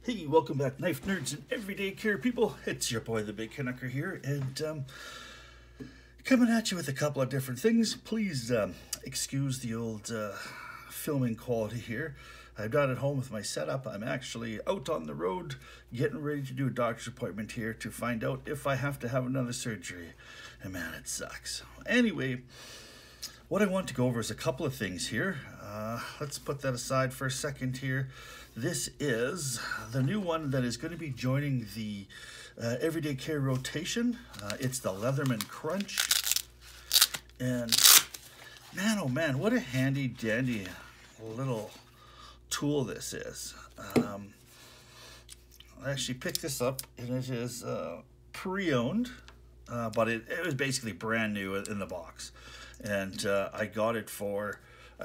Hey, welcome back, knife nerds and everyday care people. It's your boy, the Big Canucker here, and coming at you with a couple of different things. Please excuse the old filming quality here. I'm not at home with my setup. I'm actually out on the road getting ready to do a doctor's appointment here to find out if I have to have another surgery. And man, it sucks. Anyway, what I want to go over is a couple of things here. Let's put that aside for a second here. This is the new one that is going to be joining the Everyday Care rotation. It's the Leatherman Crunch. And man, oh man, what a handy dandy little tool this is. I actually picked this up and it is pre-owned, but it was basically brand new in the box. And I got it for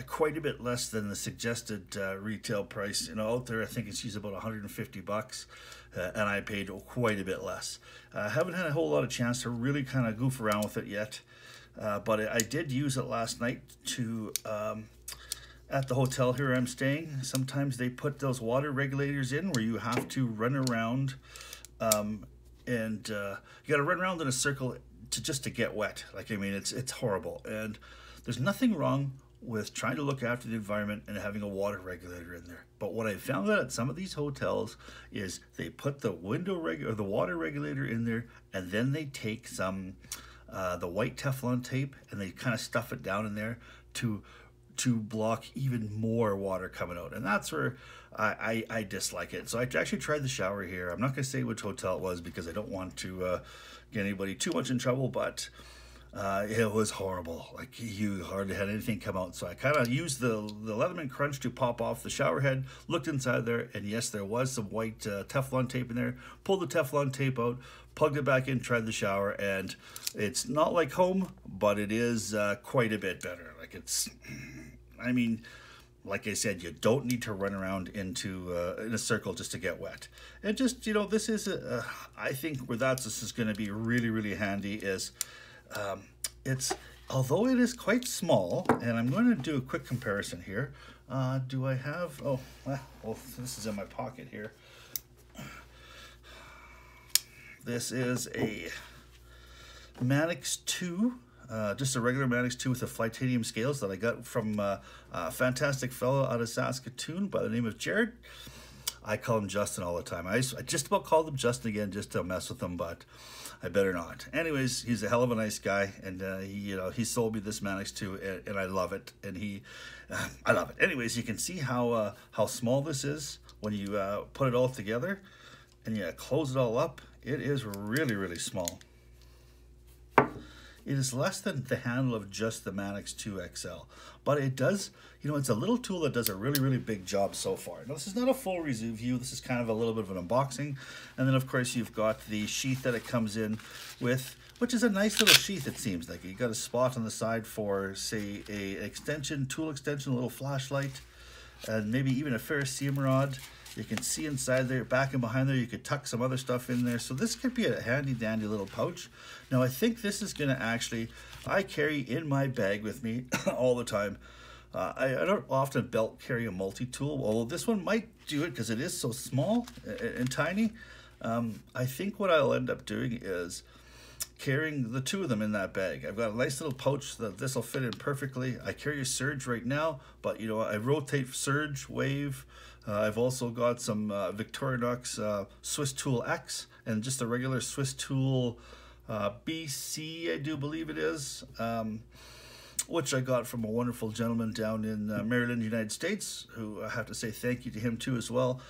quite a bit less than the suggested retail price. You know, out there I think it's about 150 bucks, and I paid quite a bit less. I haven't had a whole lot of chance to really kind of goof around with it yet, but I did use it last night to at the hotel here I'm staying. Sometimes they put those water regulators in where you have to run around, and you got to run around in a circle just to get wet. Like, I mean, it's horrible, and there's nothing wrong with trying to look after the environment and having a water regulator in there. But what I found out at some of these hotels is they put the the water regulator in there, and then they take some the white Teflon tape and they kind of stuff it down in there to block even more water coming out. And that's where I dislike it. So I actually tried the shower here. I'm not going to say which hotel it was because I don't want to get anybody too much in trouble, but it was horrible. Like, you hardly had anything come out. So I kind of used the Leatherman Crunch to pop off the shower head, looked inside there, and yes, there was some white Teflon tape in there. Pulled the Teflon tape out, plugged it back in, tried the shower, and it's not like home, but it is quite a bit better. Like, it's, I mean, like I said, you don't need to run around in a circle just to get wet. And just, you know, this is, I think where this is going to be really, really handy is, although it is quite small, and I'm going to do a quick comparison here. Do I have, oh, well, this is in my pocket here. This is a Mannix 2, just a regular Mannix 2 with the Flytanium scales that I got from a fantastic fellow out of Saskatoon by the name of Jared. I call him Justin all the time. I just about called him Justin again just to mess with him, but I better not. Anyways, he's a hell of a nice guy, and he sold me this Mannix 2, and I love it. And I love it. Anyways, you can see how small this is when you put it all together, and you close it all up. It is really, really small. It is less than the handle of just the Mannix 2 XL, but it does, you know, it's a little tool that does a really, really big job so far. Now, this is not a full review. This is kind of a little bit of an unboxing. And then, of course, you've got the sheath that it comes in with, which is a nice little sheath, it seems like. You got a spot on the side for, say, tool extension, a little flashlight, and maybe even a ferrous seam rod. You can see inside there, back and behind there, you could tuck some other stuff in there. So this could be a handy dandy little pouch. Now, I think this is going to actually, I carry in my bag with me all the time. I don't often belt carry a multi-tool, although this one might do it because it is so small and tiny. I think what I'll end up doing is carrying the two of them in that bag. I've got a nice little pouch that this will fit in perfectly. I carry a Surge right now, but you know, I rotate Surge, Wave. I've also got some Victorinox Swiss Tool X and just a regular Swiss Tool BC, I do believe it is, which I got from a wonderful gentleman down in Maryland, United States, who I have to say thank you to him too as well.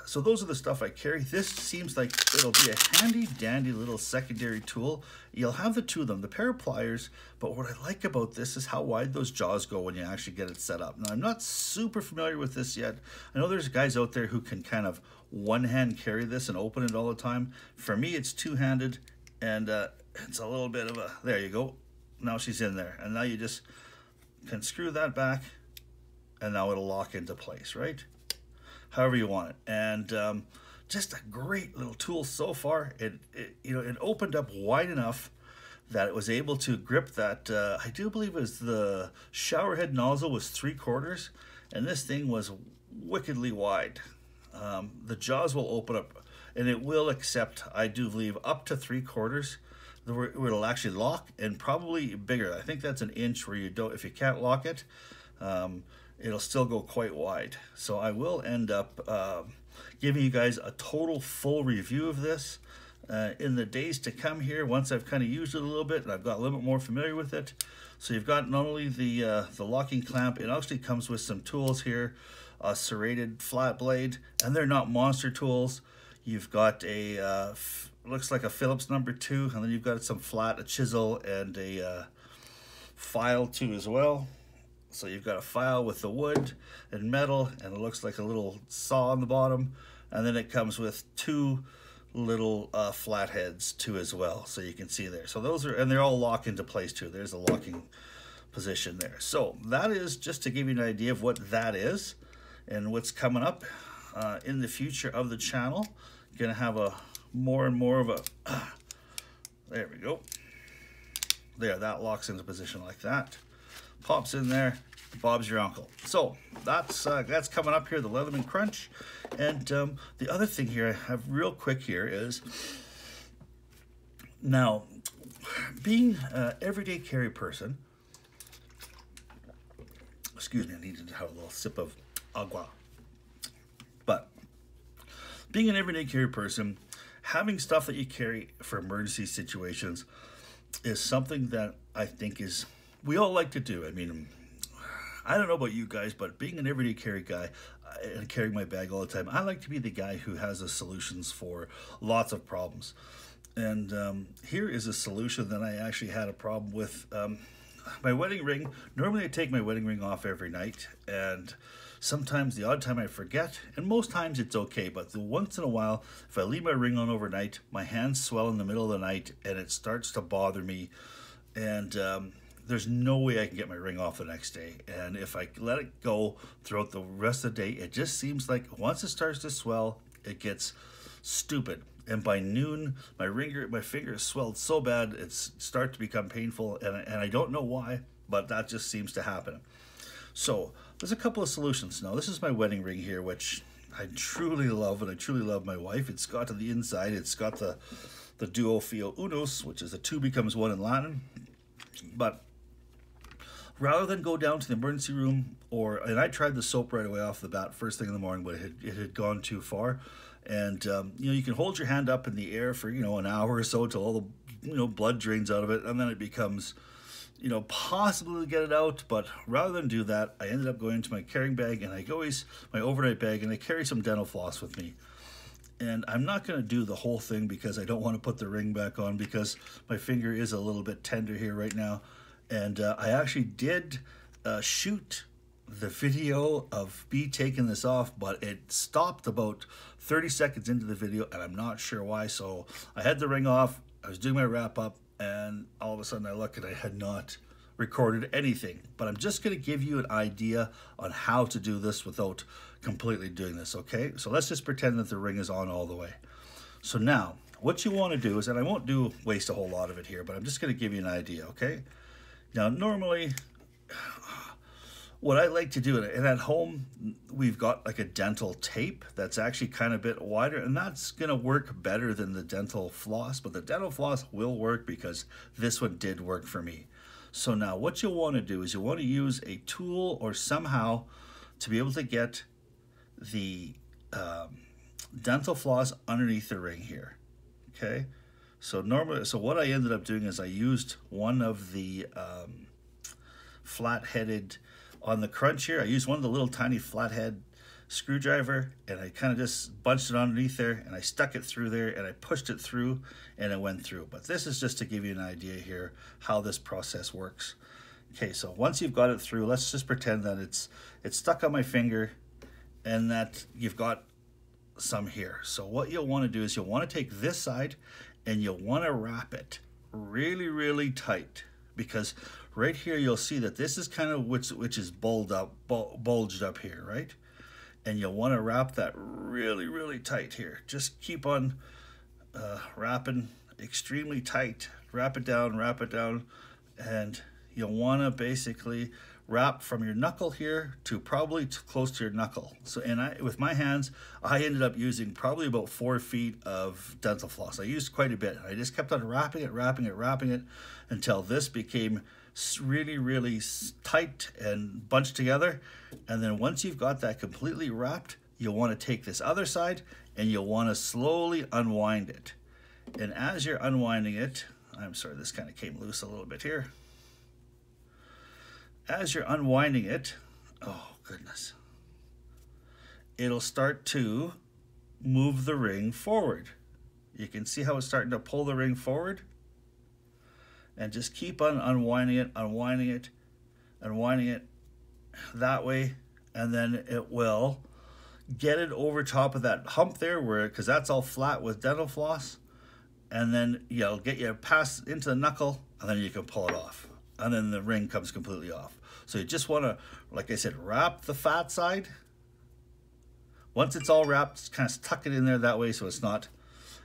So those are the stuff I carry. This seems like it'll be a handy dandy little secondary tool. You'll have the two of them, the pair of pliers, but what I like about this is how wide those jaws go when you actually get it set up. Now, I'm not super familiar with this yet. I know there's guys out there who can kind of one-hand carry this and open it all the time. For me, it's two-handed, and it's a little bit of a, there you go. Now she's in there, and now you just can screw that back, and now it'll lock into place, right? However you want it. And just a great little tool so far. It opened up wide enough that it was able to grip that, I do believe it was the shower head nozzle was 3/4, and this thing was wickedly wide. the jaws will open up, and it will accept, I do believe, up to 3/4 where it'll actually lock, and probably bigger. I think that's an inch where you don't, if you can't lock it, it'll still go quite wide. So I will end up giving you guys a total full review of this in the days to come here, once I've kind of used it a little bit and I've got a little bit more familiar with it. So you've got not only the locking clamp, it actually comes with some tools here, a serrated flat blade, and they're not monster tools. You've got a looks like a Phillips #2, and then you've got some flat, a chisel, and a file too as well. So you've got a file with the wood and metal, and it looks like a little saw on the bottom, and then it comes with 2 little flat heads too as well, so you can see there. So those are, and they're all locked into place too. There's a locking position there. So that is just to give you an idea of what that is and what's coming up in the future of the channel. Gonna have a more and more of a there we go. There, that locks into position like that. Pops in there. Bob's your uncle. So that's coming up here, the Leatherman Crunch. And the other thing here I have real quick here is, now, being an everyday carry person, excuse me, I needed to have a little sip of agua. But being an everyday carry person, having stuff that you carry for emergency situations is something that I think is, we all like to do. I mean, I don't know about you guys, but being an everyday carry guy and carrying my bag all the time, I like to be the guy who has the solutions for lots of problems. And here is a solution that I actually had a problem with. My wedding ring, normally I take my wedding ring off every night, and sometimes the odd time I forget, and most times it's okay, but the once in a while, if I leave my ring on overnight, my hands swell in the middle of the night and it starts to bother me, and there's no way I can get my ring off the next day. And if I let it go throughout the rest of the day, it just seems like once it starts to swell, it gets stupid. And by noon, my finger is swelled so bad, it's start to become painful, and I don't know why, but that just seems to happen. So there's a couple of solutions. Now, this is my wedding ring here, which I truly love, and I truly love my wife. It's got to the inside, it's got the duo fio unus, which is the 2 becomes 1 in Latin. But rather than go down to the emergency room, and I tried the soap right away off the bat, first thing in the morning, but it had gone too far. And you can hold your hand up in the air for an hour or so till all the blood drains out of it, and then it becomes possible to get it out. But rather than do that, I ended up going into my carrying bag, and my overnight bag, and I carry some dental floss with me. And I'm not going to do the whole thing because I don't want to put the ring back on, because my finger is a little bit tender here right now. And I actually did shoot the video of me taking this off, but it stopped about 30 seconds into the video, and I'm not sure why. So I had the ring off, I was doing my wrap up, and all of a sudden I look and I had not recorded anything. But I'm just going to give you an idea on how to do this without completely doing this, okay? So let's just pretend that the ring is on all the way. So now, what you want to do is, and I won't waste a whole lot of it here, but I'm just going to give you an idea, okay? Now, normally, what I like to do, and at home, we've got like a dental tape that's actually kind of a bit wider, and that's going to work better than the dental floss, but the dental floss will work because this one did work for me. So now what you want to do is you want to use a tool or somehow to be able to get the dental floss underneath the ring here, okay? So what I ended up doing is I used one of the flat-headed, on the crunch here, I used one of the little tiny flathead screwdriver, and I kind of just bunched it underneath there, and I stuck it through there, and I pushed it through, and it went through. But this is just to give you an idea here how this process works. Okay, so once you've got it through, let's just pretend that it's stuck on my finger and that you've got some here. So what you'll want to do is you'll want to take this side and you'll want to wrap it really, really tight, because right here you'll see that this is kind of which is bulged up here, right? And you'll want to wrap that really, really tight here. Just keep on wrapping extremely tight. Wrap it down, and you'll want to basically wrap from your knuckle here to probably close to your knuckle. So, and with my hands, I ended up using probably about 4 feet of dental floss. I used quite a bit. I just kept on wrapping it until this became really, really tight and bunched together. And then once you've got that completely wrapped, you'll want to take this other side and you'll want to slowly unwind it. And as you're unwinding it, I'm sorry, this kind of came loose a little bit here. As you're unwinding it, oh goodness, it'll start to move the ring forward. You can see how it's starting to pull the ring forward. And just keep on unwinding it that way, and then it will get it over top of that hump there, because that's all flat with dental floss, and then you'll get you past into the knuckle, and then you can pull it off, and then the ring comes completely off. So you just want to, like I said, wrap the fat side. Once it's all wrapped, just kind of tuck it in there that way so it's not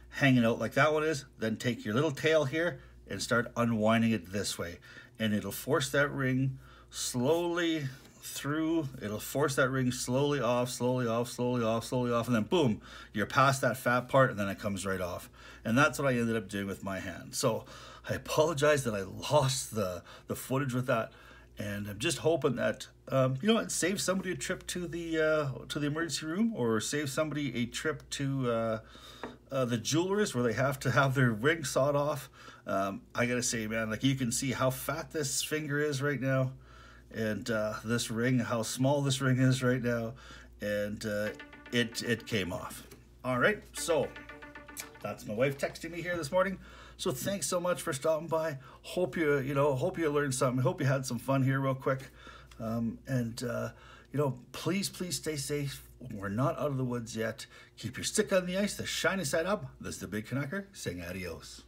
hanging out like that one is. Then take your little tail here and start unwinding it this way, and it'll force that ring slowly through. It'll force that ring slowly off, and then boom, you're past that fat part, and then it comes right off. And that's what I ended up doing with my hand. So I apologize that I lost the footage with that, and I'm just hoping that it saves somebody a trip to the emergency room, or save somebody a trip to the jeweler's where they have to have their ring sawed off. I gotta say, man, like, you can see how fat this finger is right now, and this ring, how small this ring is right now, and it came off. All right, so that's my wife texting me here this morning. So thanks so much for stopping by. Hope you learned something. Hope you had some fun here real quick. Please stay safe. We're not out of the woods yet. Keep your stick on the ice, the shiny side up. This is the Big Canucker saying adios.